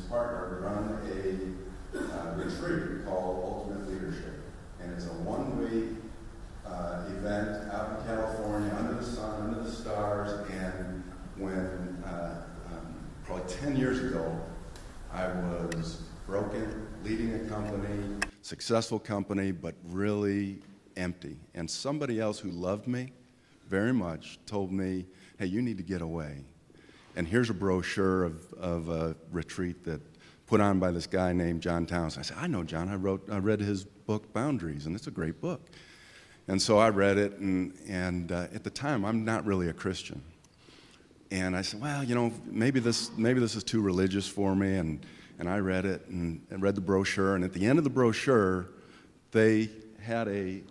partner run a retreat called Ultimate Leadership. And it's a one-week event out in California, under the sun, under the stars. And when, probably 10 years ago, I was broken, leading a company, successful company, but really empty. And somebody else who loved me very much told me, hey, you need to get away. And here's a brochure of a retreat that put on by this guy named John Townsend. I said, I know John. I read his book, Boundaries, and it's a great book. And so I read it, and at the time, I'm not really a Christian. And I said, well, you know, maybe this is too religious for me. And I read it and read the brochure. And at the end of the brochure, they had a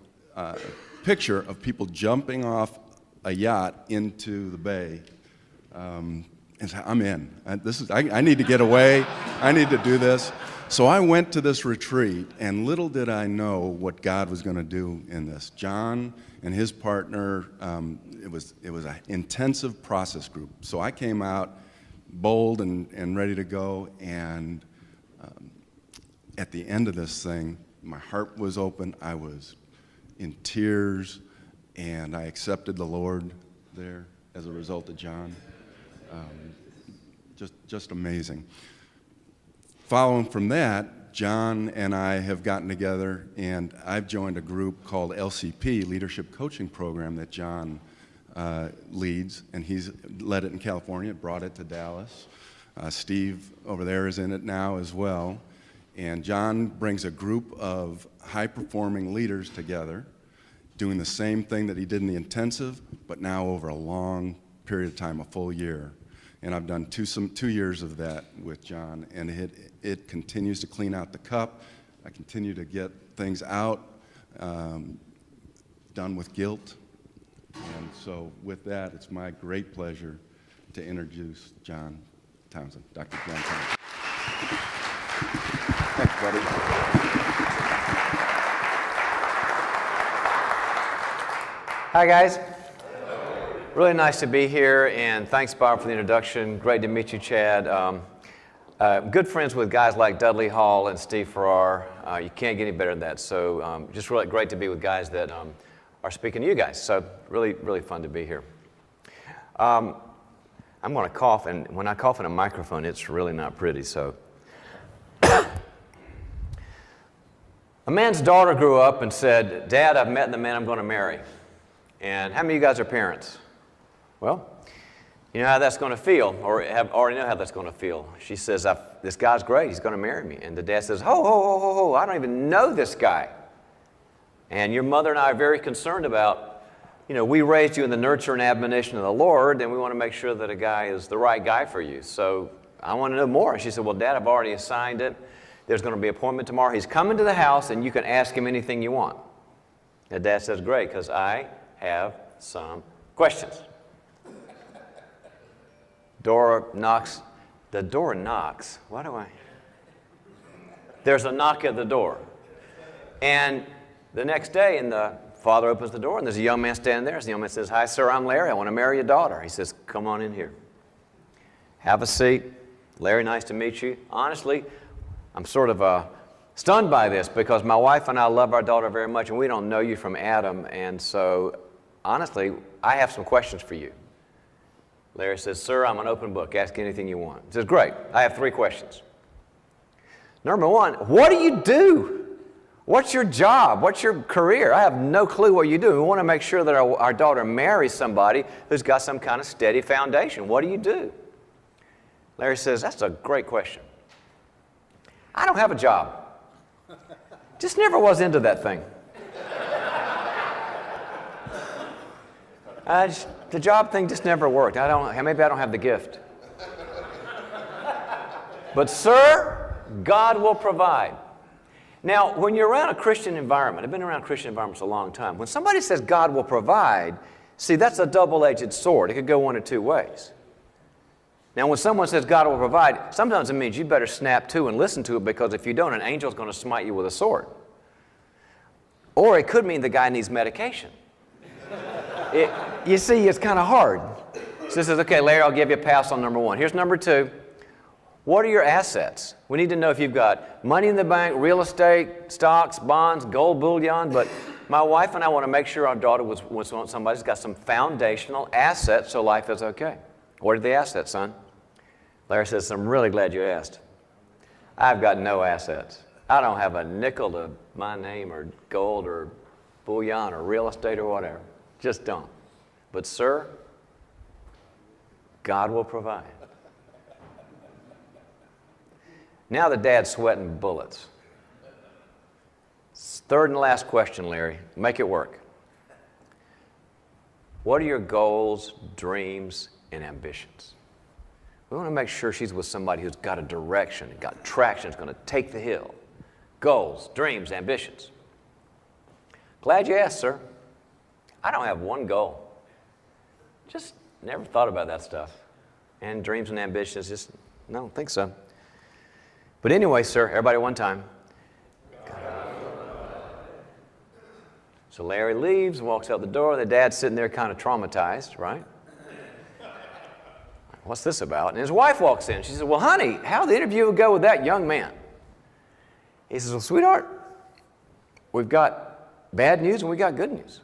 picture of people jumping off a yacht into the bay. And said, I'm in. I need to get away. I need to do this. So I went to this retreat, and little did I know what God was going to do in this. John and his partner, it was an intensive process group. So I came out bold and ready to go, and at the end of this thing, my heart was open. I was in tears, and I accepted the Lord there as a result of John. Just amazing. Following from that, John and I have gotten together, and I've joined a group called LCP, Leadership Coaching Program, that John leads, and he's led it in California, brought it to Dallas. Steve over there is in it now as well. And John brings a group of high-performing leaders together, doing the same thing that he did in the intensive, but now over a long period of time, a full year. And I've done 2 years of that with John, and it continues to clean out the cup. I continue to get things out, done with guilt. And so with that, it's my great pleasure to introduce John Townsend, Dr. John Townsend. Thanks, buddy. Hi, guys. Really nice to be here, and thanks, Bob, for the introduction. Great to meet you, Chad. Good friends with guys like Dudley Hall and Steve Farrar. You can't get any better than that. So just really great to be with guys that are speaking to you guys. So really, really fun to be here. I'm going to cough, and when I cough in a microphone, it's really not pretty. So a man's daughter grew up and said, Dad, I've met the man I'm going to marry. And how many of you guys are parents? Well, you know how that's going to feel, or already know how that's going to feel. She says, this guy's great, he's going to marry me. And the dad says, ho, I don't even know this guy. And your mother and I are very concerned about, you know, we raised you in the nurture and admonition of the Lord, and we want to make sure that a guy is the right guy for you. So I want to know more. And she said, well, Dad, I've already assigned it. There's going to be an appointment tomorrow. He's coming to the house, and you can ask him anything you want. And Dad says, great, because I have some questions. Door knocks. The door knocks. Why do I? There's a knock at the door. And the next day, and the father opens the door, and there's a young man standing there. And the young man says, hi, sir, I'm Larry. I want to marry your daughter. He says, come on in here. Have a seat. Larry, nice to meet you. Honestly, I'm sort of stunned by this because my wife and I love our daughter very much, and we don't know you from Adam. And so, honestly, I have some questions for you. Larry says, sir, I'm an open book. Ask anything you want. He says, great. I have 3 questions. Number 1, what do you do? What's your job? What's your career? I have no clue what you do. We want to make sure that our daughter marries somebody who's got some kind of steady foundation. What do you do? Larry says, that's a great question. I don't have a job. Just never was into that thing. The job thing just never worked. Maybe I don't have the gift. But sir, God will provide. Now, when you're around a Christian environment, I've been around Christian environments a long time. When somebody says God will provide, see, that's a double-edged sword. It could go one of 2 ways. Now, when someone says God will provide, sometimes it means you better snap to and listen to it, because if you don't, an angel's going to smite you with a sword. Or it could mean the guy needs medication. You see, it's kind of hard. So this is, okay, Larry, I'll give you a pass on number 1. Here's number 2. What are your assets? We need to know if you've got money in the bank, real estate, stocks, bonds, gold bullion. But my wife and I want to make sure our daughter was somebody's got some foundational assets so life is okay. What are the assets, son? Larry says, I'm really glad you asked. I've got no assets. I don't have a nickel to my name or gold or bullion or real estate or whatever. Just don't. But, sir, God will provide. Now the dad's sweating bullets. Third and last question, Larry. Make it work. What are your goals, dreams, and ambitions? We want to make sure she's with somebody who's got a direction, got traction, is going to take the hill. Goals, dreams, ambitions. Glad you asked, sir. I don't have one goal. Just never thought about that stuff. And dreams and ambitions, just, no, I don't think so. But anyway, sir, everybody one time. So Larry leaves, walks out the door. The dad's sitting there kind of traumatized, right? What's this about? And his wife walks in. She says, well, honey, how'd the interview go with that young man? He says, well, sweetheart, we've got bad news and we got good news.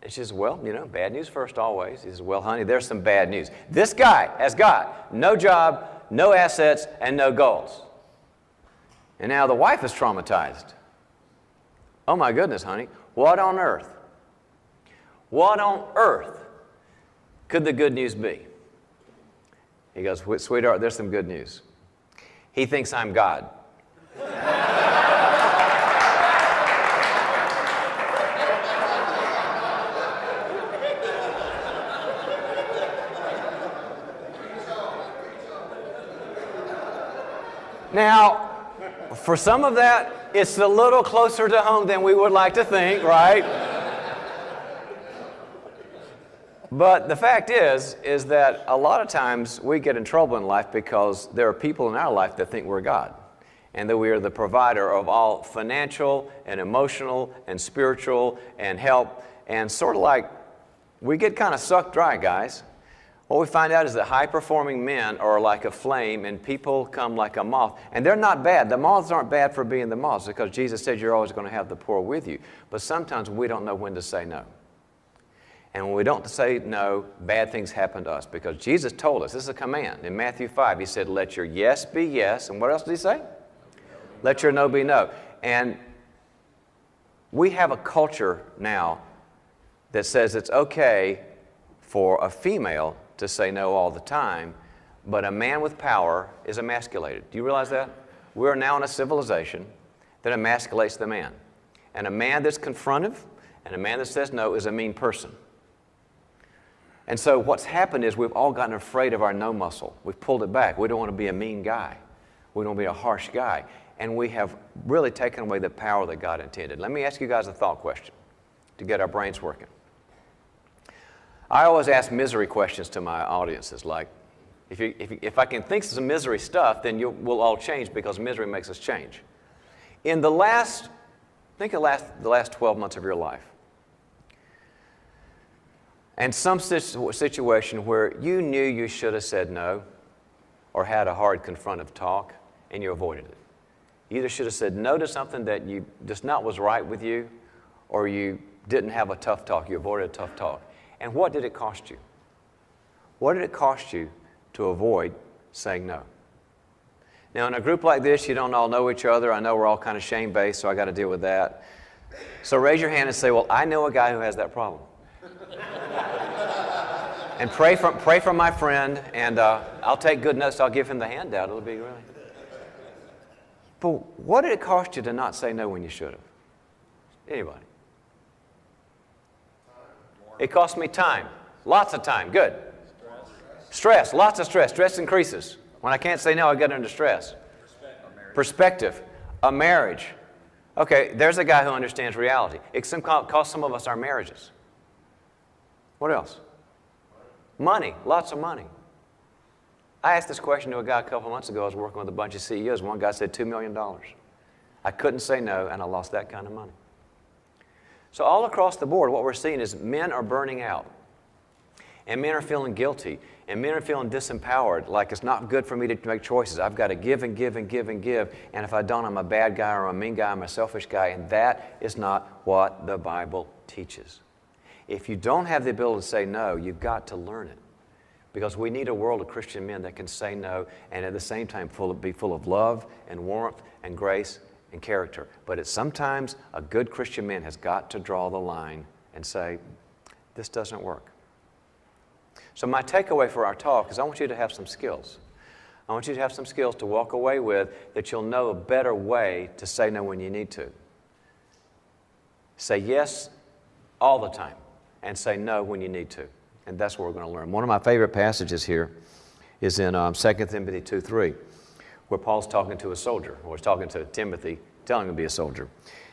And she says, well, you know, bad news first always. He says, well, honey, there's some bad news. This guy has got no job, no assets, and no goals. And now the wife is traumatized. Oh, my goodness, honey. What on earth? What on earth could the good news be? He goes, sweetheart, there's some good news. He thinks I'm God. Now, for some of that, it's a little closer to home than we would like to think, right? But the fact is that a lot of times we get in trouble in life because there are people in our life that think we're God and that we are the provider of all financial and emotional and spiritual and help, and sort of like we get kind of sucked dry, guys. What we find out is that high-performing men are like a flame and people come like a moth. And they're not bad. The moths aren't bad for being the moths because Jesus said you're always going to have the poor with you. But sometimes we don't know when to say no. And when we don't say no, bad things happen to us because Jesus told us, this is a command. In Matthew 5, he said, let your yes be yes. And what else did he say? Let your no be no. And we have a culture now that says it's okay for a female to say no all the time, but a man with power is emasculated. Do you realize that? We're now in a civilization that emasculates the man. And a man that's confrontive and a man that says no is a mean person. And so what's happened is we've all gotten afraid of our no muscle. We've pulled it back. We don't want to be a mean guy. We don't want to be a harsh guy. And we have really taken away the power that God intended. Let me ask you guys a thought question to get our brains working. I always ask misery questions to my audiences, like, if I can think of some misery stuff, then we'll all change because misery makes us change. In the last 12 months of your life, and some situation where you knew you should have said no or had a hard confrontive talk and you avoided it. You either should have said no to something that you just not was right with you, or you didn't have a tough talk. You avoided a tough talk. And what did it cost you? What did it cost you to avoid saying no? Now, in a group like this, you don't all know each other. I know we're all kind of shame-based, so I got to deal with that. So raise your hand and say, well, I know a guy who has that problem. And pray for my friend, and I'll take good notes. I'll give him the handout. It'll be really. But what did it cost you to not say no when you should have? Anybody? It cost me time. Lots of time. Good. Stress. Lots of stress. Stress increases. When I can't say no, I get under stress. Perspective. A marriage. Okay, there's a guy who understands reality. It cost some of us our marriages. What else? Money. Lots of money. I asked this question to a guy a couple months ago. I was working with a bunch of CEOs. One guy said $2 million. I couldn't say no, and I lost that kind of money. So all across the board, what we're seeing is men are burning out. And men are feeling guilty. and men are feeling disempowered, like it's not good for me to make choices. I've got to give and give and give and give, and if I don't, I'm a bad guy or I'm a mean guy, I'm a selfish guy, and that is not what the Bible teaches. If you don't have the ability to say no, you've got to learn it, because we need a world of Christian men that can say no and at the same time be full of love and warmth and grace and character. But it's sometimes a good Christian man has got to draw the line and say, this doesn't work. So my takeaway for our talk is I want you to have some skills. I want you to have some skills to walk away with that you'll know a better way to say no when you need to. Say yes all the time and say no when you need to. And that's what we're going to learn. One of my favorite passages here is in 2 Timothy 2:3, where Paul's talking to a soldier, or he's talking to Timothy, telling him to be a soldier.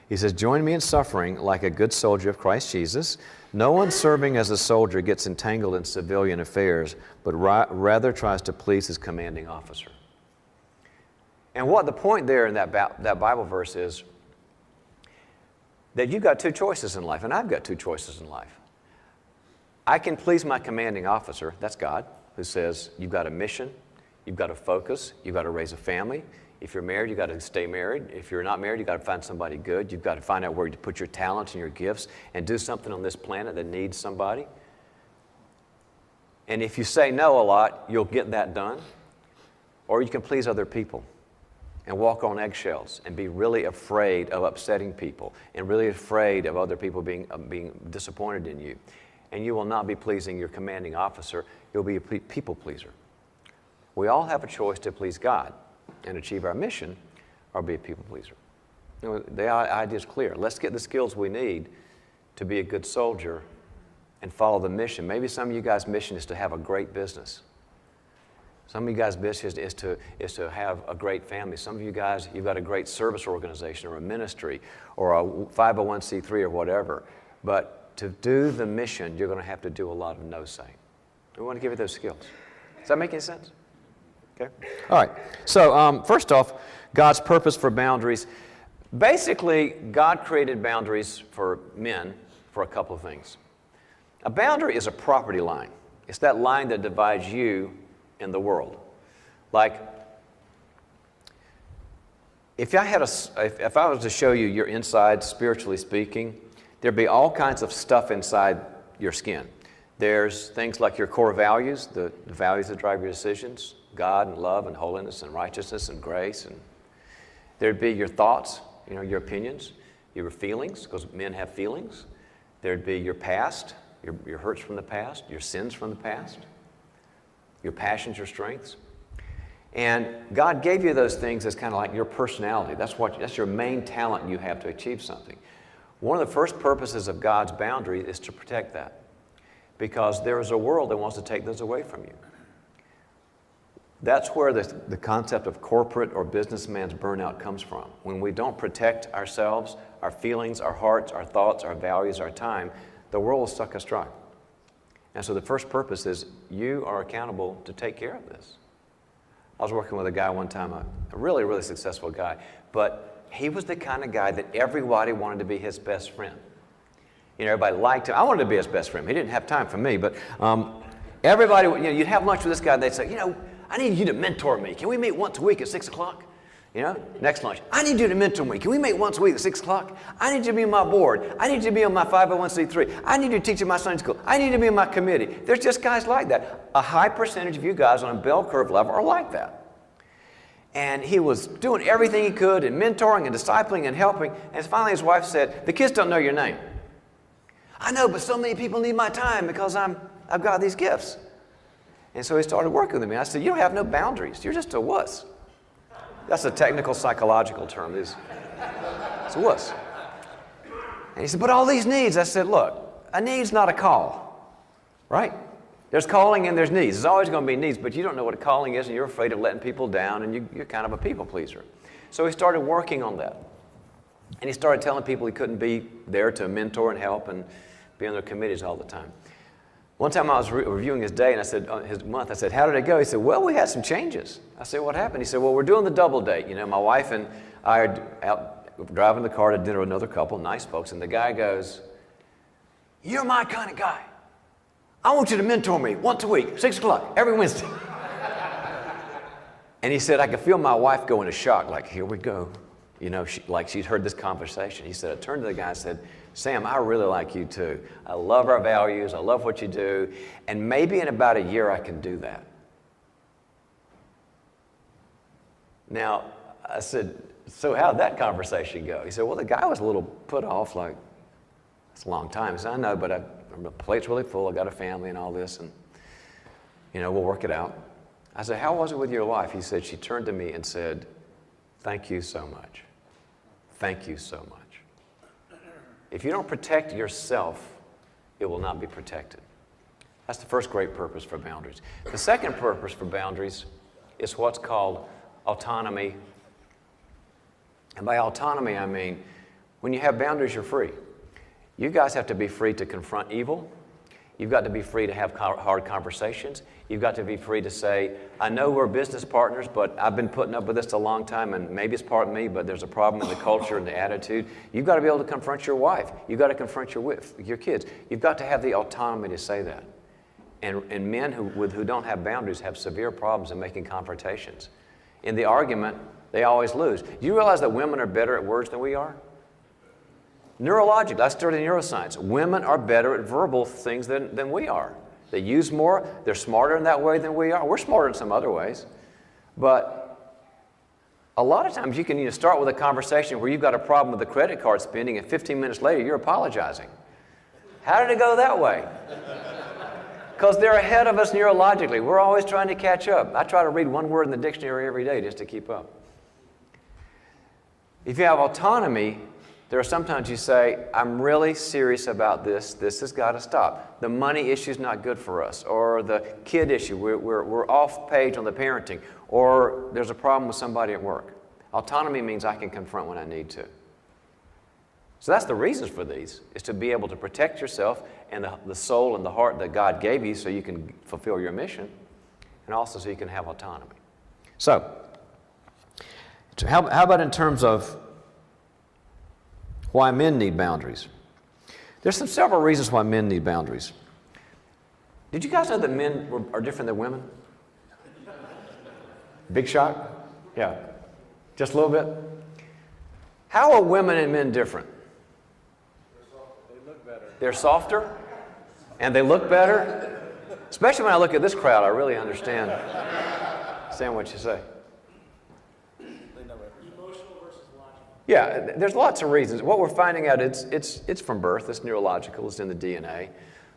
He says, join me in suffering like a good soldier of Christ Jesus. No one serving as a soldier gets entangled in civilian affairs, but rather tries to please his commanding officer. And what the point there in that Bible verse is that you've got two choices in life, and I've got two choices in life. I can please my commanding officer, that's God, who says you've got a mission, you've got to focus, you've got to raise a family. If you're married, you've got to stay married. If you're not married, you've got to find somebody good. You've got to find out where to put your talents and your gifts and do something on this planet that needs somebody. And if you say no a lot, you'll get that done. Or you can please other people and walk on eggshells and be really afraid of upsetting people and really afraid of other people being disappointed in you. And you will not be pleasing your commanding officer. You'll be a people pleaser. We all have a choice to please God and achieve our mission, or be a people pleaser. You know, the idea is clear. Let's get the skills we need to be a good soldier and follow the mission. Maybe some of you guys' mission is to have a great business. Some of you guys' mission is to have a great family. Some of you guys, you've got a great service organization or a ministry or a 501c3 or whatever. But to do the mission, you're going to have to do a lot of no saying. We want to give you those skills. Does that make any sense? Okay. All right. So first off, God's purpose for boundaries. Basically, God created boundaries for men for a couple of things. A boundary is a property line. It's that line that divides you and the world. Like, if I was to show you your inside, spiritually speaking, there'd be all kinds of stuff inside your skin. There's things like your core values, the values that drive your decisions, God and love and holiness and righteousness and grace. And there'd be your thoughts, your opinions, your feelings, because men have feelings. There'd be your past, your hurts from the past, your sins from the past, your passions, your strengths. And God gave you those things as kind of like your personality. That's your main talent you have to achieve something. One of the first purposes of God's boundary is to protect that, because there is a world that wants to take those away from you. That's where the concept of corporate or businessman's burnout comes from. When we don't protect ourselves, our feelings, our hearts, our thoughts, our values, our time, the world will suck us dry. And so the first purpose is you are accountable to take care of this. I was working with a guy one time, a really, really successful guy, but he was the kind of guy that everybody wanted to be his best friend. Everybody liked him. I wanted to be his best friend. He didn't have time for me, but everybody, you'd have lunch with this guy, and they'd say, I need you to mentor me. Can we meet once a week at 6 o'clock? Next lunch. I need you to mentor me. Can we meet once a week at 6 o'clock? I need you to be on my board. I need you to be on my 501c3. I need you to teach in my Sunday school. I need you to be in my committee. There's just guys like that. A high percentage of you guys on a bell curve level are like that. And he was doing everything he could and mentoring and discipling and helping. And finally his wife said, the kids don't know your name. I know, but so many people need my time because I've got these gifts. And so he started working with me. I said, you don't have no boundaries. You're just a wuss. That's a technical psychological term. It's a wuss. And he said, but all these needs. I said, look, a need's not a call, right? There's calling and there's needs. There's always going to be needs, but you don't know what a calling is, and you're afraid of letting people down, and you're kind of a people pleaser. So he started working on that. And he started telling people he couldn't be there to mentor and help and be on their committees all the time. One time I was reviewing his day, and I said, his month, I said, how did it go? He said, well, we had some changes. I said, what happened? He said, well, we're doing the double date. My wife and I are out driving the car to dinner with another couple, nice folks, and the guy goes, you're my kind of guy. I want you to mentor me once a week, 6 o'clock, every Wednesday. And he said, I could feel my wife go into shock, like, here we go. You know, like she's heard this conversation. He said, I turned to the guy and said, Sam, I really like you too. I love our values. I love what you do. And maybe in about a year I can do that. Now, I said, so how'd that conversation go? He said, well, the guy was a little put off, like, it's a long time. He said, I know, but my plate's really full. I got a family and all this, and, you know, we'll work it out. I said, how was it with your wife? He said, she turned to me and said, thank you so much. Thank you so much. If you don't protect yourself, it will not be protected. That's the first great purpose for boundaries. The second purpose for boundaries is what's called autonomy. And by autonomy, I mean, when you have boundaries, you're free. You guys have to be free to confront evil. You've got to be free to have hard conversations. You've got to be free to say, I know we're business partners, but I've been putting up with this a long time, and maybe it's part of me, but there's a problem in the culture and the attitude. You've got to be able to confront your wife. You've got to confront your kids. You've got to have the autonomy to say that. And men who don't have boundaries have severe problems in making confrontations. In the argument, they always lose. Do you realize that women are better at words than we are? Neurologically, I studied neuroscience. Women are better at verbal things than we are. They use more. They're smarter in that way than we are. We're smarter in some other ways. But a lot of times you can start with a conversation where you've got a problem with the credit card spending, and 15 minutes later you're apologizing. How did it go that way? Because they're ahead of us neurologically. We're always trying to catch up. I try to read one word in the dictionary every day just to keep up. If you have autonomy, there are sometimes you say, I'm really serious about this. This has got to stop. The money issue is not good for us. Or the kid issue, we're off page on the parenting. Or there's a problem with somebody at work. Autonomy means I can confront when I need to. So that's the reasons for these, is to be able to protect yourself and the soul and the heart that God gave you so you can fulfill your mission, and also so you can have autonomy. So how about in terms of why men need boundaries? There's several reasons why men need boundaries. Did you guys know that men are different than women? Big shock? Yeah. Just a little bit? How are women and men different? They look better. They're softer? And they look better? Especially when I look at this crowd, I really understand what you say. Yeah, there's lots of reasons. What we're finding out, it's from birth. It's neurological. It's in the DNA.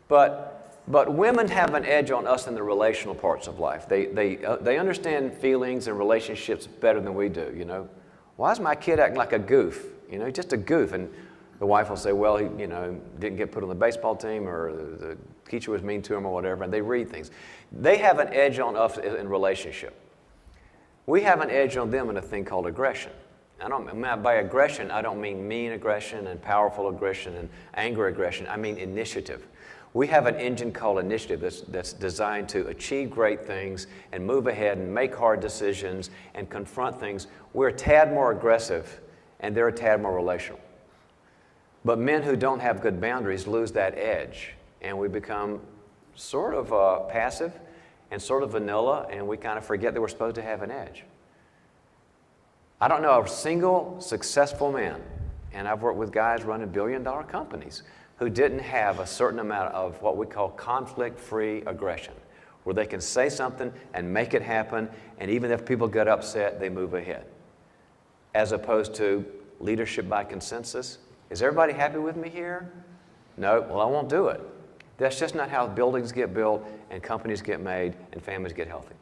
But women have an edge on us in the relational parts of life. They understand feelings and relationships better than we do, you know. Why is my kid acting like a goof? You know, just a goof. And the wife will say, well, he, you know, didn't get put on the baseball team, or the teacher was mean to him, or whatever. And they read things. They have an edge on us in relationship. We have an edge on them in a thing called aggression. By aggression, I don't mean mean aggression and powerful aggression and anger aggression. I mean initiative. We have an engine called initiative that's designed to achieve great things and move ahead and make hard decisions and confront things. We're a tad more aggressive, and they're a tad more relational. But men who don't have good boundaries lose that edge, and we become sort of passive and sort of vanilla, and we kind of forget that we're supposed to have an edge. I don't know a single successful man, and I've worked with guys running billion-dollar companies, who didn't have a certain amount of what we call conflict-free aggression, where they can say something and make it happen, and even if people get upset, they move ahead. As opposed to leadership by consensus. Is everybody happy with me here? No, well, I won't do it. That's just not how buildings get built and companies get made and families get healthy.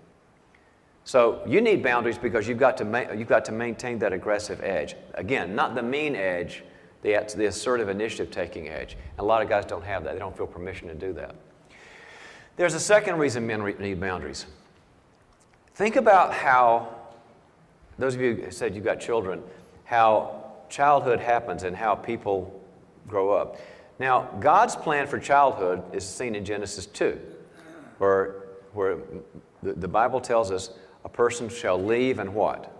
So you need boundaries because you've got to maintain that aggressive edge. Again, not the mean edge, the assertive initiative-taking edge. And a lot of guys don't have that. They don't feel permission to do that. There's a second reason men need boundaries. Think about how, those of you who said you've got children, how childhood happens and how people grow up. Now, God's plan for childhood is seen in Genesis 2, where the Bible tells us a person shall leave and what?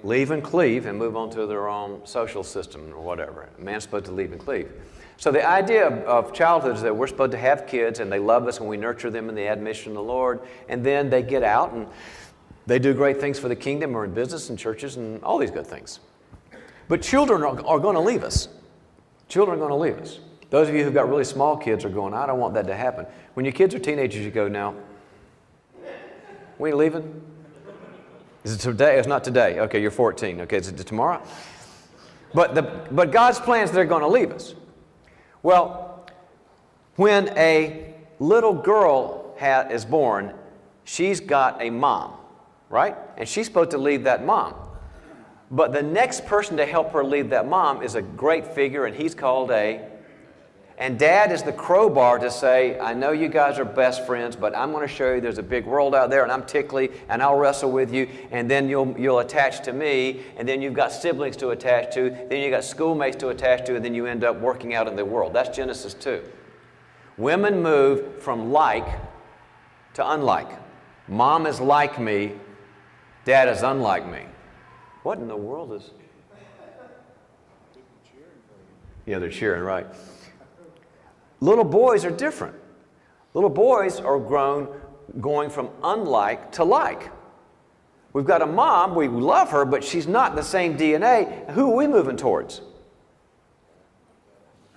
Leave and cleave and move on to their own social system or whatever. A man's supposed to leave and cleave. So the idea of childhood is that we're supposed to have kids and they love us and we nurture them in the admonition of the Lord, and then they get out and they do great things for the kingdom or in business and churches and all these good things. But children are going to leave us. Children are going to leave us. Those of you who've got really small kids are going, I don't want that to happen. When your kids are teenagers, you go, now, when are you leaving? Is it today? It's not today. Okay, you're 14. Okay, is it tomorrow? But God's plans, they're going to leave us. Well, when a little girl is born, she's got a mom, right? And she's supposed to leave that mom. But the next person to help her leave that mom is a great figure, and he's called and Dad is the crowbar to say, I know you guys are best friends, but I'm going to show you there's a big world out there, and I'm tickly, and I'll wrestle with you, and then you'll attach to me, and then you've got siblings to attach to, then you've got schoolmates to attach to, and then you end up working out in the world. That's Genesis 2. Women move from like to unlike. Mom is like me, Dad is unlike me. What in the world is... Yeah, they're cheering, right. Little boys are different. Little boys are going from unlike to like. We've got a mom, we love her, but she's not the same DNA. Who are we moving towards?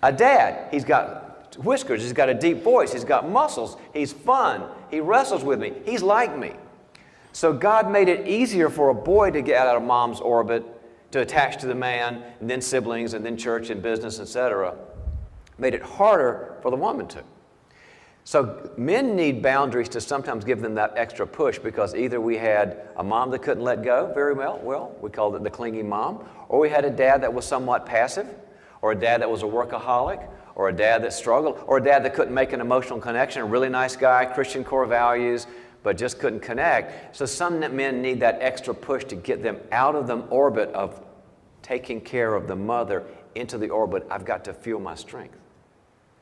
A dad. He's got whiskers, he's got a deep voice, he's got muscles, he's fun, he wrestles with me, he's like me. So God made it easier for a boy to get out of mom's orbit, to attach to the man, and then siblings, and then church and business, etc. Made it harder for the woman to. So men need boundaries to sometimes give them that extra push, because either we had a mom that couldn't let go very well, we called it the clingy mom, or we had a dad that was somewhat passive, or a dad that was a workaholic, or a dad that struggled, or a dad that couldn't make an emotional connection, a really nice guy, Christian core values, but just couldn't connect. So some men need that extra push to get them out of the orbit of taking care of the mother into the orbit, I've got to feel my strength.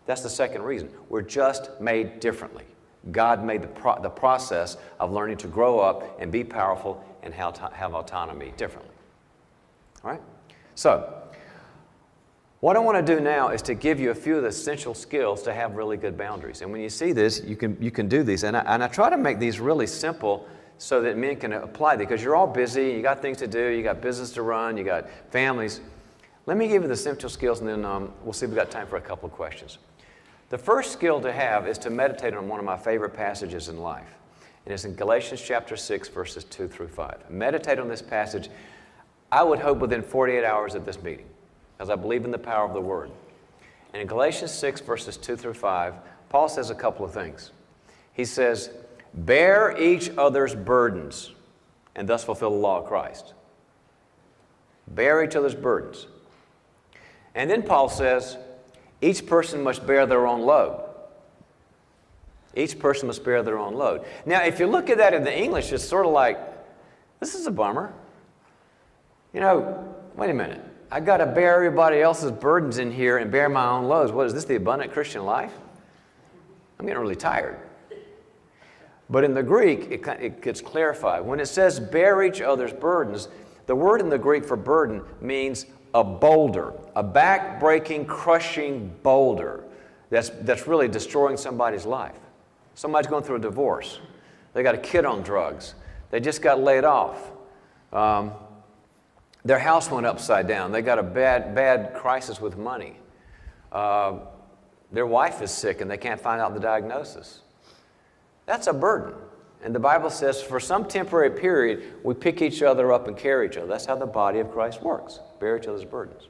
That's the second reason. We're just made differently. God made the process of learning to grow up and be powerful and have autonomy differently. All right? So, what I want to do now is to give you a few of the essential skills to have really good boundaries. And when you see this, you can do these. And I try to make these really simple so that men can apply them, because you're all busy, you got things to do, you got business to run, you got families. Let me give you the essential skills, and then we'll see if we've got time for a couple of questions. The first skill to have is to meditate on one of my favorite passages in life. And it's in Galatians chapter 6, verses 2 through 5. Meditate on this passage, I would hope within 48 hours of this meeting, because I believe in the power of the Word. And in Galatians 6, verses 2 through 5, Paul says a couple of things. He says, bear each other's burdens, and thus fulfill the law of Christ. Bear each other's burdens. And then Paul says, each person must bear their own load. Each person must bear their own load. Now, if you look at that in the English, it's sort of like, this is a bummer. You know, wait a minute. I got to bear everybody else's burdens in here and bear my own loads. What is this, the abundant Christian life? I'm getting really tired. But in the Greek, it gets clarified. When it says bear each other's burdens, the word in the Greek for burden means a boulder, a back-breaking, crushing boulder that's really destroying somebody's life. Somebody's going through a divorce. They got a kid on drugs. They just got laid off. Their house went upside down. They got a bad crisis with money. Their wife is sick and they can't find out the diagnosis. That's a burden. And the Bible says for some temporary period, we pick each other up and carry each other. That's how the body of Christ works. Bear each other's burdens.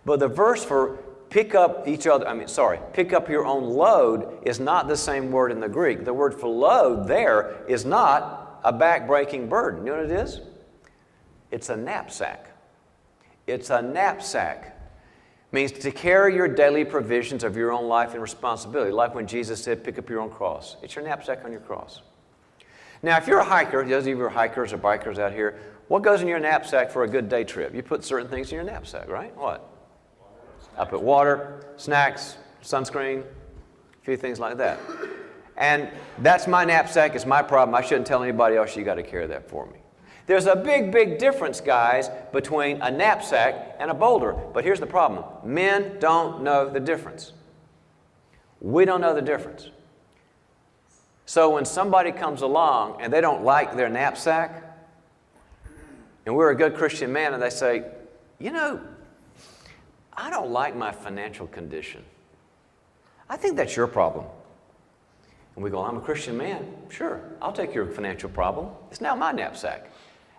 But the verse for pick up your own load is not the same word in the Greek. The word for load there is not a back-breaking burden. You know what it is? It's a knapsack. It's a knapsack. It means to carry your daily provisions of your own life and responsibility. Like when Jesus said, pick up your own cross. It's your knapsack on your cross. Now, if you're a hiker, those of you who are hikers or bikers out here, what goes in your knapsack for a good day trip? You put certain things in your knapsack, right? What? I put water, snacks, sunscreen, a few things like that. And that's my knapsack. It's my problem. I shouldn't tell anybody else you got to carry that for me. There's a big, big difference, guys, between a knapsack and a boulder. But here's the problem. Men don't know the difference. We don't know the difference. So when somebody comes along and they don't like their knapsack, and we're a good Christian man, and they say, you know, I don't like my financial condition. I think that's your problem. And we go, I'm a Christian man. Sure, I'll take your financial problem. It's now my knapsack.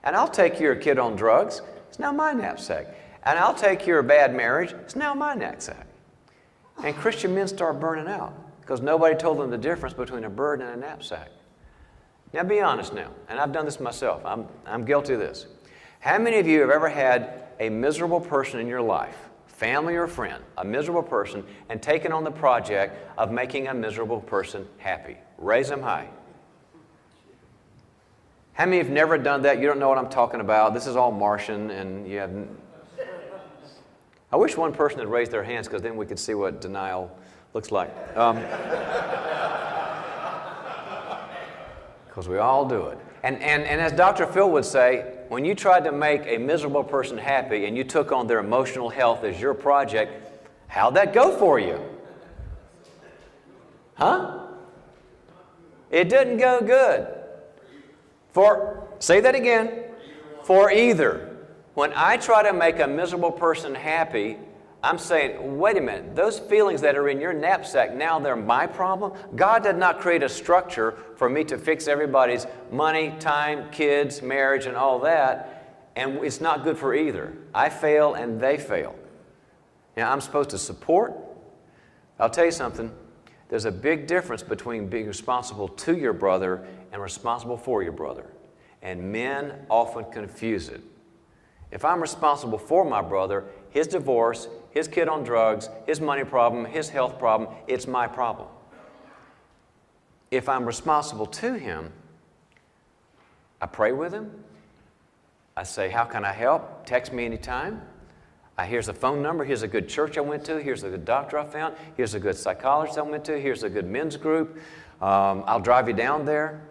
And I'll take your kid on drugs. It's now my knapsack. And I'll take your bad marriage. It's now my knapsack. And Christian men start burning out because nobody told them the difference between a burden and a knapsack. Now be honest now, and I've done this myself. I'm guilty of this. How many of you have ever had a miserable person in your life, family or friend, a miserable person, and taken on the project of making a miserable person happy? Raise them high. How many have never done that? You don't know what I'm talking about. This is all Martian, and you haven't. I wish one person had raised their hands, because then we could see what denial looks like. Because we all do it. And as Dr. Phil would say, when you tried to make a miserable person happy and you took on their emotional health as your project, how'd that go for you? Huh? It didn't go good. Say that again. For either. When I try to make a miserable person happy, I'm saying, wait a minute, those feelings that are in your knapsack, now they're my problem? God did not create a structure for me to fix everybody's money, time, kids, marriage, and all that, and it's not good for either. I fail and they fail. Now, I'm supposed to support. I'll tell you something. There's a big difference between being responsible to your brother and responsible for your brother. And men often confuse it. If I'm responsible for my brother, his divorce, his kid on drugs, his money problem, his health problem, it's my problem. If I'm responsible to him, I pray with him. I say, how can I help? Text me anytime. Here's a phone number. Here's a good church I went to. Here's a good doctor I found. Here's a good psychologist I went to. Here's a good men's group. I'll drive you down there.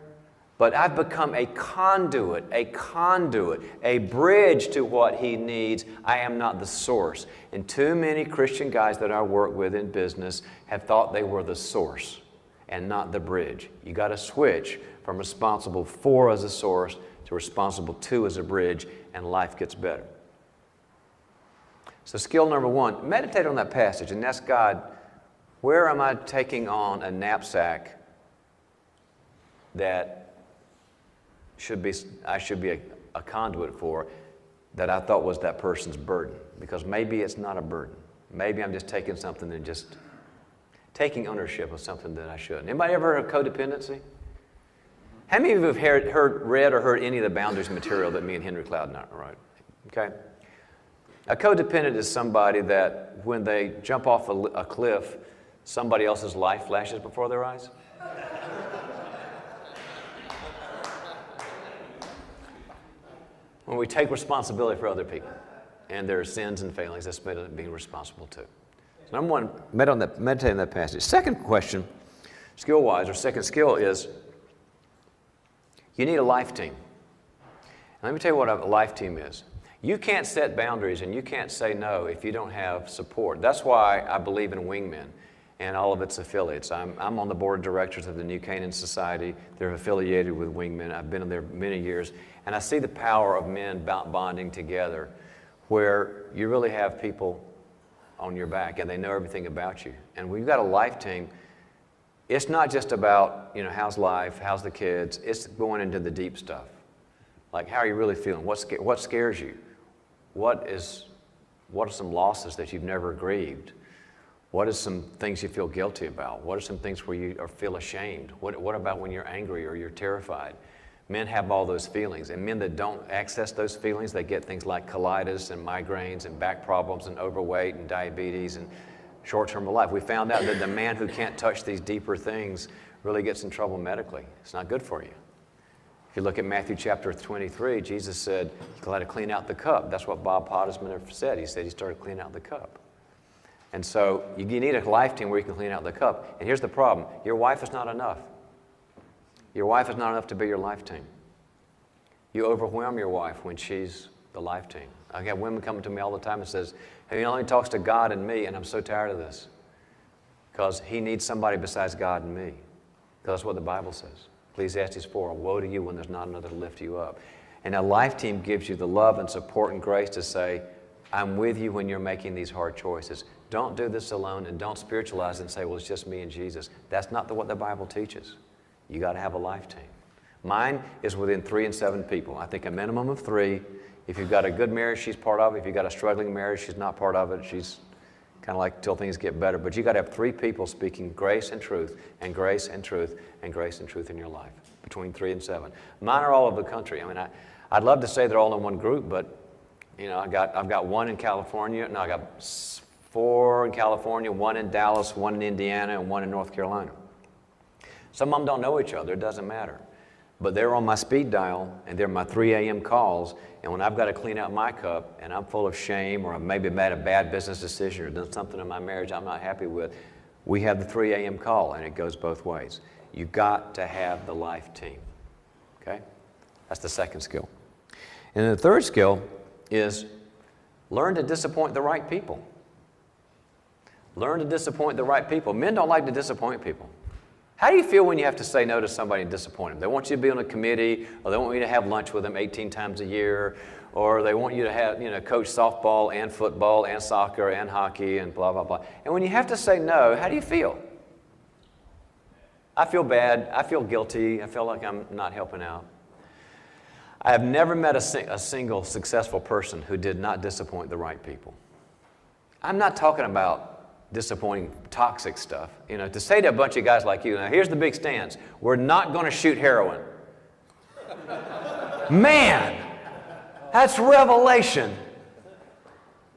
But I've become a conduit, a bridge to what he needs. I am not the source. And too many Christian guys that I work with in business have thought they were the source and not the bridge. You got to switch from responsible for as a source to responsible to as a bridge, and life gets better. So skill number one, meditate on that passage and ask God, where am I taking on a knapsack that I should be a conduit for, that I thought was that person's burden? Because maybe it's not a burden. Maybe I'm just taking something and just taking ownership of something that I shouldn't. Anybody ever heard of codependency? How many of you have read or heard any of the Boundaries material that me and Henry Cloud wrote? Okay? A codependent is somebody that when they jump off a cliff, somebody else's life flashes before their eyes. When we take responsibility for other people and their sins and failings, that's being responsible too. So number one, meditate on that passage. Second question, skill-wise, or second skill is you need a life team. And let me tell you what a life team is. You can't set boundaries and you can't say no if you don't have support. That's why I believe in Wingmen and all of its affiliates. I'm on the board of directors of the New Canaan Society. They're affiliated with Wingmen. I've been in there many years. And I see the power of men bonding together where you really have people on your back and they know everything about you. And when you've got a life team, it's not just about, how's life, how's the kids. It's going into the deep stuff. Like, how are you really feeling? What scares you? What are some losses that you've never grieved? What are some things you feel guilty about? What are some things where you feel ashamed? What about when you're angry or you're terrified? Men have all those feelings, and men that don't access those feelings, they get things like colitis and migraines and back problems and overweight and diabetes and short-term life. We found out that the man who can't touch these deeper things really gets in trouble medically. It's not good for you. If you look at Matthew chapter 23, Jesus said, you got to clean out the cup. That's what Bob Pottersman said. He said he started cleaning out the cup. And so you need a life team where you can clean out the cup. And here's the problem. Your wife is not enough. Your wife is not enough to be your life team. You overwhelm your wife when she's the life team. I got women coming to me all the time and says, hey, he only talks to God and me, and I'm so tired of this. Because he needs somebody besides God and me. Because that's what the Bible says. Ecclesiastes 4, woe to you when there's not another to lift you up. And a life team gives you the love and support and grace to say, I'm with you when you're making these hard choices. Don't do this alone, and don't spiritualize and say, well, it's just me and Jesus. That's not what the Bible teaches. You got to have a life team. Mine is within 3 and 7 people. I think a minimum of 3. If you've got a good marriage, she's part of it. If you've got a struggling marriage, she's not part of it. She's kind of like till things get better. But you got to have 3 people speaking grace and truth, and grace and truth, and grace and truth in your life, between 3 and 7. Mine are all over the country. I mean, I'd love to say they're all in one group, but you know, I've got 1 in California. No, I got 4 in California, 1 in Dallas, 1 in Indiana, and 1 in North Carolina. Some of them don't know each other. It doesn't matter. But they're on my speed dial, and they're my 3 a.m. calls, and when I've got to clean out my cup, and I'm full of shame, or I've maybe made a bad business decision, or done something in my marriage I'm not happy with, we have the 3 a.m. call, and it goes both ways. You've got to have the life team, okay? That's the second skill. And the third skill is learn to disappoint the right people. Learn to disappoint the right people. Men don't like to disappoint people. How do you feel when you have to say no to somebody and disappoint them? They want you to be on a committee, or they want you to have lunch with them 18 times a year, or they want you to have, coach softball and football and soccer and hockey and blah, blah, blah. And when you have to say no, how do you feel? I feel bad. I feel guilty. I feel like I'm not helping out. I have never met a single successful person who did not disappoint the right people. I'm not talking about disappointing toxic stuff. To say to a bunch of guys like you, now here's the big stance. We're not going to shoot heroin. Man, that's revelation.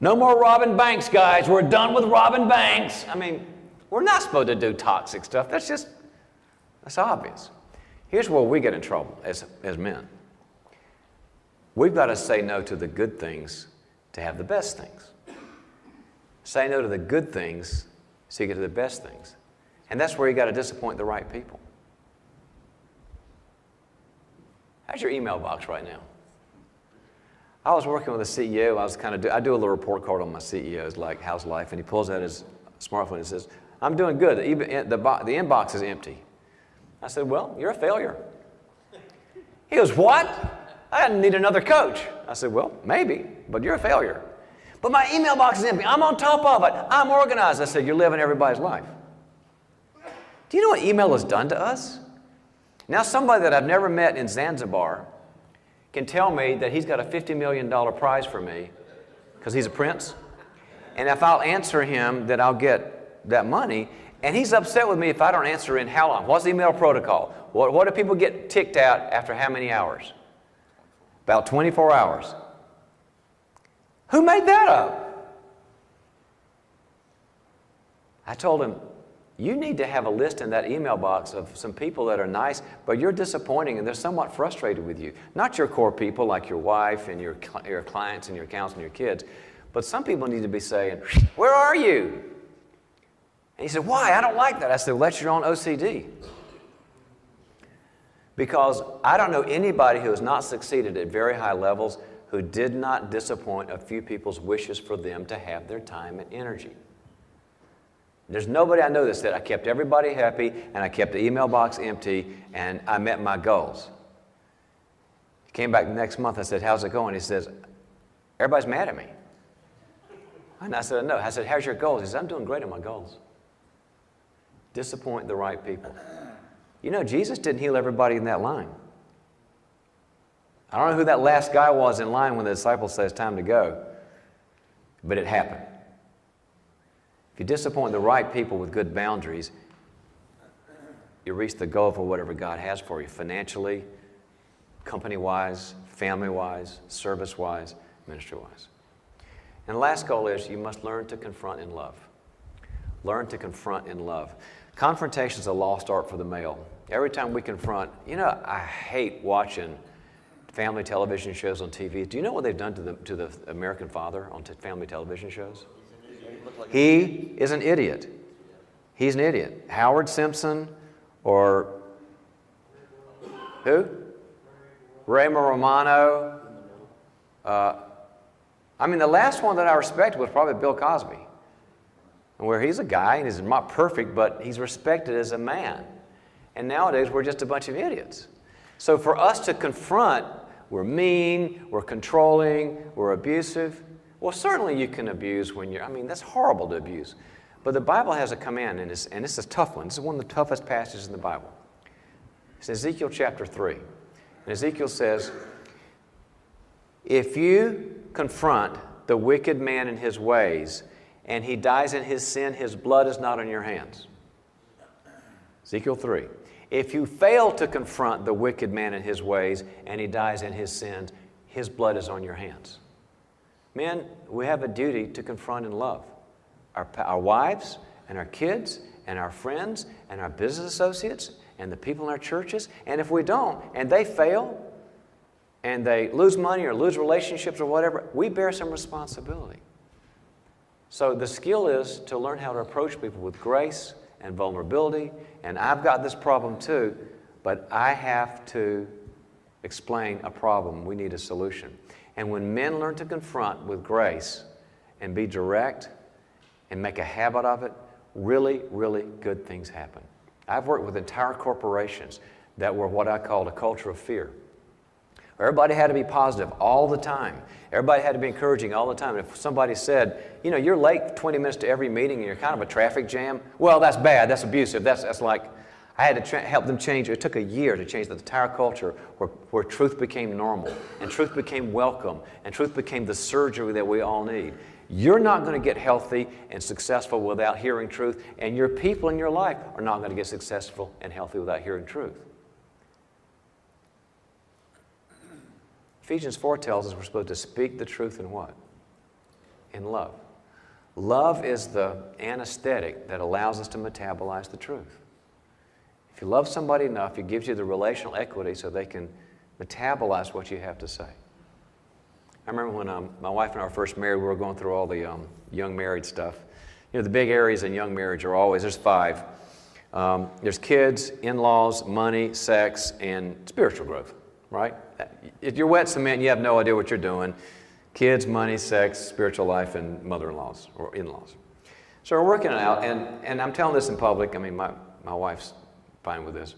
No more robbing banks, guys. We're done with robbing banks. I mean, we're not supposed to do toxic stuff. That's obvious. Here's where we get in trouble as men. We've got to say no to the good things to have the best things. Say no to the good things so you get to the best things. And that's where you got to disappoint the right people. How's your email box right now? I was working with a CEO. I do a little report card on my CEOs, like, how's life? And he pulls out his smartphone and says, I'm doing good. The inbox is empty. I said, well, you're a failure. He goes, what? I need another coach. I said, well, maybe, but you're a failure. But my email box is empty. I'm on top of it. I'm organized. I said, you're living everybody's life. Do you know what email has done to us? Now somebody that I've never met in Zanzibar can tell me that he's got a $50 million prize for me because he's a prince. And if I'll answer him, that I'll get that money. And he's upset with me if I don't answer in how long? What's the email protocol? What do people get ticked out after how many hours? About 24 hours. Who made that up? I told him, you need to have a list in that email box of some people that are nice, but you're disappointing and they're somewhat frustrated with you. Not your core people like your wife and your clients and your accounts and your kids, but some people need to be saying, where are you? And he said, why? I don't like that. I said, well, that's your own OCD. Because I don't know anybody who has not succeeded at very high levels who did not disappoint a few people's wishes for them to have their time and energy. There's nobody I know that said, I kept everybody happy, and I kept the email box empty, and I met my goals. He came back the next month. I said, how's it going? He says, everybody's mad at me. And I said, no. I said, how's your goals? He said, I'm doing great on my goals. Disappoint the right people. You know, Jesus didn't heal everybody in that line. I don't know who that last guy was in line when the disciples said it's time to go, but it happened. If you disappoint the right people with good boundaries, you reach the goal for whatever God has for you, financially, company-wise, family-wise, service-wise, ministry-wise. And the last goal is you must learn to confront in love. Learn to confront in love. Confrontation is a lost art for the male. Every time we confront, I hate watching family television shows on TV. Do you know what they've done to the American father on family television shows? He is an idiot. He's an idiot. Howard Simpson or who? Rayma Romano. I mean, the last one that I respected was probably Bill Cosby, where he's a guy, and he's not perfect, but he's respected as a man. And nowadays, we're just a bunch of idiots. So for us to confront, we're mean, we're controlling, we're abusive. Well, certainly you can abuse when you're, I mean, that's horrible to abuse. But the Bible has a command, and this is a tough one. This is one of the toughest passages in the Bible. It's Ezekiel chapter 3. And Ezekiel says, if you confront the wicked man in his ways, and he dies in his sin, his blood is not on your hands. Ezekiel 3. If you fail to confront the wicked man in his ways, and he dies in his sins, his blood is on your hands. Men, we have a duty to confront and love our wives, and our kids, and our friends, and our business associates, and the people in our churches. And if we don't, and they fail, and they lose money or lose relationships or whatever, we bear some responsibility. So the skill is to learn how to approach people with grace and vulnerability. And I've got this problem too, but I have to explain a problem. We need a solution. And when men learn to confront with grace and be direct and make a habit of it, really, really good things happen. I've worked with entire corporations that were what I called a culture of fear. Everybody had to be positive all the time. Everybody had to be encouraging all the time. If somebody said, you know, you're late 20 minutes to every meeting and you're kind of a traffic jam, well, that's bad, that's abusive, that's like, I had to help them change. It took a year to change the entire culture where truth became normal, and truth became welcome, and truth became the surgery that we all need. You're not going to get healthy and successful without hearing truth, and your people in your life are not going to get successful and healthy without hearing truth. Ephesians 4 tells us we're supposed to speak the truth in what? In love. Love is the anesthetic that allows us to metabolize the truth. If you love somebody enough, it gives you the relational equity so they can metabolize what you have to say. I remember when my wife and I were first married, we were going through all the young married stuff. You know, the big areas in young marriage are always, there's 5. There's kids, in-laws, money, sex, and spiritual growth, right? If you're wet cement, you have no idea what you're doing. Kids, money, sex, spiritual life, and mother-in-laws or in-laws. So we're working it out, and I'm telling this in public. I mean, my wife's fine with this.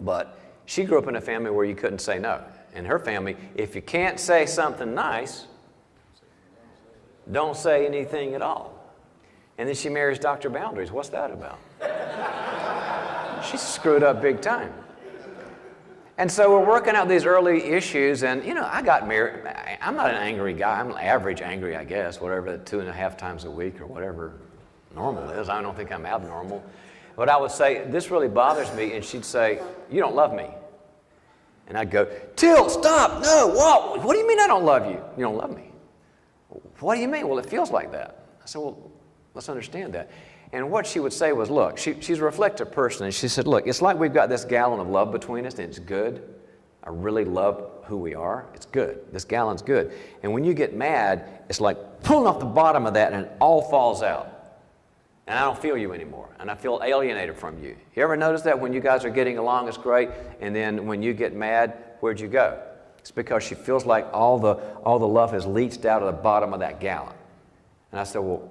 But she grew up in a family where you couldn't say no. In her family, if you can't say something nice, don't say anything at all. And then she marries Dr. Boundaries. What's that about? She's screwed up big time. And so we're working out these early issues, and you know, I got married. I'm not an angry guy. I'm average angry, I guess, whatever, 2.5 times a week or whatever normal is. I don't think I'm abnormal. But I would say, this really bothers me, and she'd say, you don't love me. And I'd go, Till, stop, no, what do you mean I don't love you? You don't love me. What do you mean? Well, it feels like that. I said, well, let's understand that. And what she would say was, look, she's a reflective person, and she said, look, it's like we've got this gallon of love between us, and it's good. I really love who we are. It's good. This gallon's good. And when you get mad, it's like pulling off the bottom of that, and it all falls out. And I don't feel you anymore, and I feel alienated from you. You ever notice that when you guys are getting along, it's great, and then when you get mad, where'd you go? It's because she feels like all the love has leached out of the bottom of that gallon. And I said, well,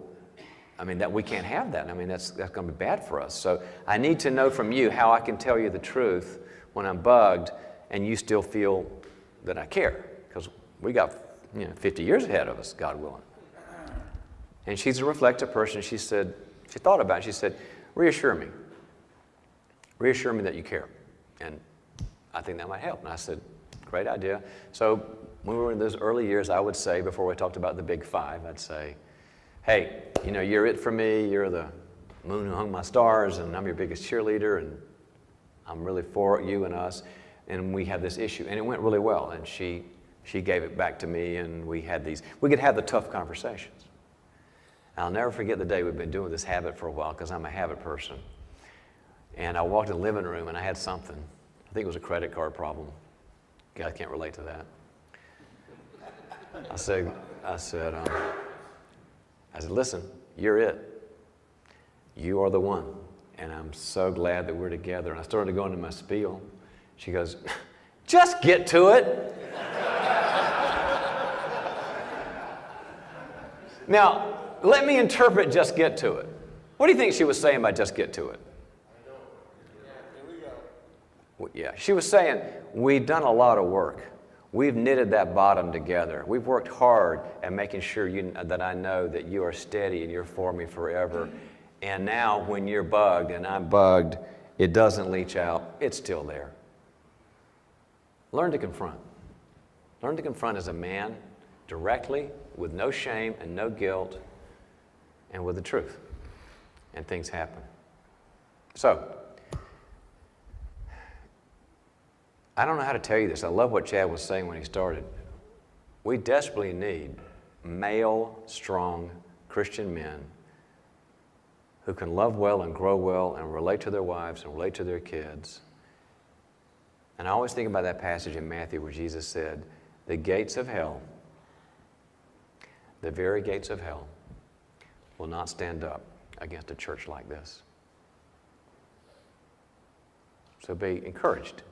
I mean, that we can't have that. I mean, that's going to be bad for us. So I need to know from you how I can tell you the truth when I'm bugged and you still feel that I care. Because we got 50 years ahead of us, God willing. And she's a reflective person. She said, she thought about it. She said, reassure me. Reassure me that you care. And I think that might help. And I said, great idea. So when we were in those early years, I would say, before we talked about the big 5, I'd say, hey, you're it for me. You're the moon who hung my stars, and I'm your biggest cheerleader, and I'm really for you and us. And we have this issue. And it went really well. And she gave it back to me, and we could have the tough conversations. I'll never forget the day we've been doing this habit for a while, because I'm a habit person. And I walked in the living room, and I had something. I think it was a credit card problem. God can't relate to that. I said, listen, you're it. You are the one. And I'm so glad that we're together. And I started to go into my spiel. She goes, Just get to it. Now, let me interpret just get to it. What do you think she was saying by just get to it? Well, yeah, she was saying, we've done a lot of work. We've knitted that bottom together. We've worked hard at making sure that I know that you are steady and you're for me forever. And now when you're bugged and I'm bugged, it doesn't leach out. It's still there. Learn to confront. Learn to confront as a man directly, with no shame and no guilt, and with the truth. And things happen. So, I don't know how to tell you this. I love what Chad was saying when he started. We desperately need male, strong Christian men who can love well and grow well and relate to their wives and relate to their kids. And I always think about that passage in Matthew where Jesus said, the gates of hell, the very gates of hell, will not stand up against a church like this. So be encouraged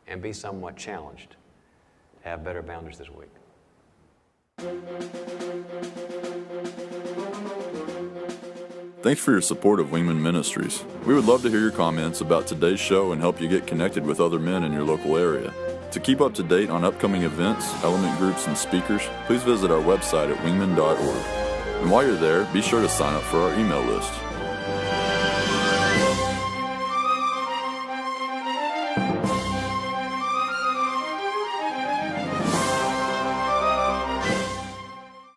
and be somewhat challenged to have better boundaries this week. Thanks for your support of Wingmen Ministries. We would love to hear your comments about today's show and help you get connected with other men in your local area. To keep up to date on upcoming events, element groups, and speakers, please visit our website at wingmen.org. And while you're there, be sure to sign up for our email list.